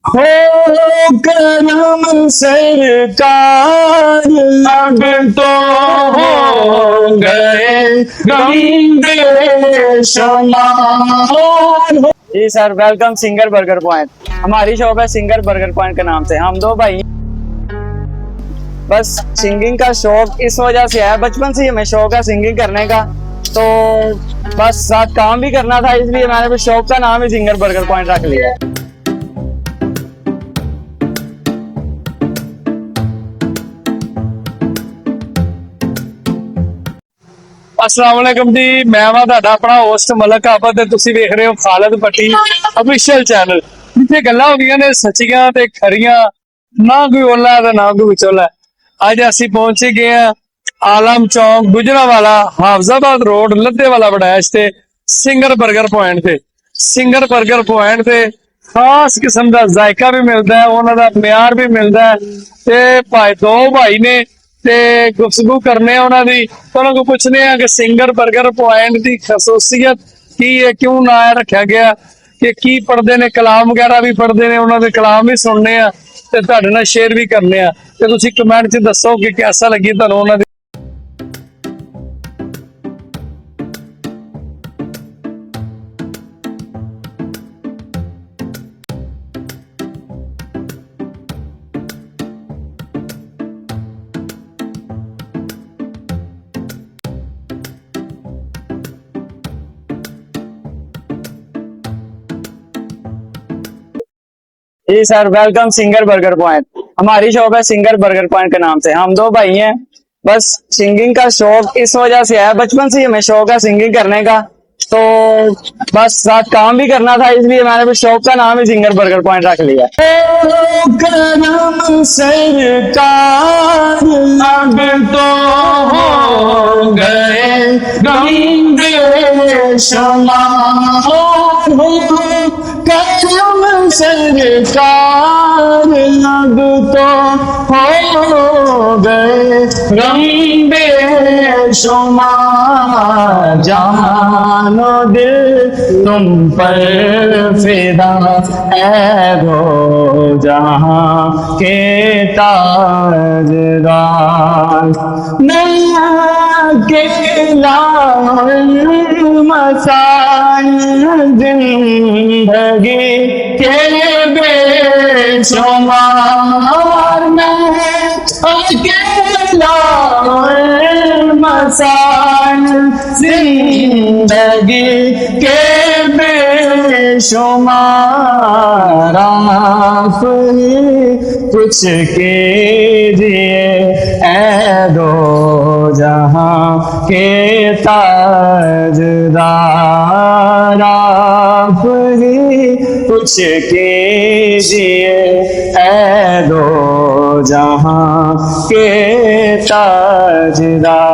हो करम सरकार अब तो हो गए गम बेशुमार। जी sir, welcome singer burger point. हमारी शॉप है सिंगर बर्गर पॉइंट के नाम से। हम दो भाई बस सिंगिंग का शौक इस वजह से है, बचपन से ही हमें शौक है सिंगिंग करने का, तो बस साथ काम भी करना था, इसलिए मैंने भी शॉप का नाम ही सिंगर बर्गर पॉइंट रख लिया। अस्सलाम वालेकुम जी, मैं वा ਤੁਹਾਡਾ ਆਪਣਾ ਹੋਸਟ ਮਲਕ ਆਬਦ ਤੇ ਤੁਸੀਂ ਵੇਖ ਰਹੇ ਹੋ ਖਾਲਦ ਪੱਟੀ ਅਫੀਸ਼ੀਅਲ ਚੈਨਲ, ਜਿੱਥੇ ਗੱਲਾਂ ਹੁੰਦੀਆਂ ਨੇ ਸੱਚੀਆਂ ਤੇ ਖਰੀਆਂ, ਨਾ ਕੋਈ ਓਲਾ ਤੇ ਨਾ ਕੋਈ ਵਿਚੋਲਾ। ਅੱਜ ਅਸੀਂ ਪਹੁੰਚ ਗਏ ਆ ਆਲਮ ਚੌਂਕ ਗੁਜਰਾਂਵਾਲਾ ਹਾਫਜ਼ਾਬਾਦ ਰੋਡ ਲੱਧੇਵਾਲਾ ਬੜੈਸ਼ ਤੇ ਸਿੰਗਰ ਬਰਗਰ ਪੁਆਇੰਟ ਤੇ ਖਾਸ ਕਿਸਮ ਦਾ ਜ਼ਾਇਕਾ ਵੀ ਮਿਲਦਾ ਹੈ, ਉਹਨਾਂ ਦਾ ਮਿਆਰ ਵੀ ਮਿਲਦਾ ਹੈ। ਤੇ ਦੋ ਭਾਈ ਨੇ ਤੇ ਗੁਫ਼ਤਗੂ ਕਰਨੇ ਉਹਨਾਂ ਦੀ, ਉਹਨਾਂ को ਪੁੱਛਨੇ ਆ ਕਿ ਸਿੰਗਰ 버ਗਰ ਪੁਆਇੰਟ ਦੀ ਖਸੂਸੀਅਤ ਕੀ ਹੈ, ਕਿਉਂ ਨਾਂ ਰੱਖਿਆ ਗਿਆ, ਕਿ ਕੀ ਪੜ੍ਹਦੇ ਨੇ, ਕਲਾਮ ਵਗੈਰਾ ਵੀ ਪੜ੍ਹਦੇ ਨੇ, ਉਹਨਾਂ ਦੇ ਕਲਾਮ ਵੀ ਸੁਣਨੇ ਆ ਤੇ ਤੁਹਾਡੇ ਨਾਲ ਸ਼ੇਅਰ ਵੀ ਕਰਨੇ ਆ। ਤੇ ਤੁਸੀਂ ਕਮੈਂਟ 'ਚ ਦੱਸੋ ਕਿ ਕਿਹਦਾ ਲੱਗੀ ਤੁਹਾਨੂੰ ਉਹਨਾਂ ਦੀ। जी sir, welcome singer burger point. हमारी शॉप है सिंगर बर्गर पॉइंट के नाम से। हम दो भाई हैं, बस सिंगिंग का शौक इस वजह से है, बचपन से ही हमें शौक है सिंगिंग करने का, तो बस साथ काम भी करना था, इसलिए मैंने भी शॉप का नाम ही सिंगर बर्गर पॉइंट रख लिया। करम सरकार अब तो हो गए गम बेशुमार। करम सरकार अब तो हो गए गम बेशुमार। जानो दिल तुम पर फिदा है वो जहाँ के ताजदार। नैया के मसान जिंदगी के बेशुमार। मैं अकेला मसान जिंदगी के बेशुमार। आप ही कुछ कीजिए ऐ दो जहाँ के ताजदार। आप ही कुछ कीजिए ऐ दो जहाँ के ताजदार।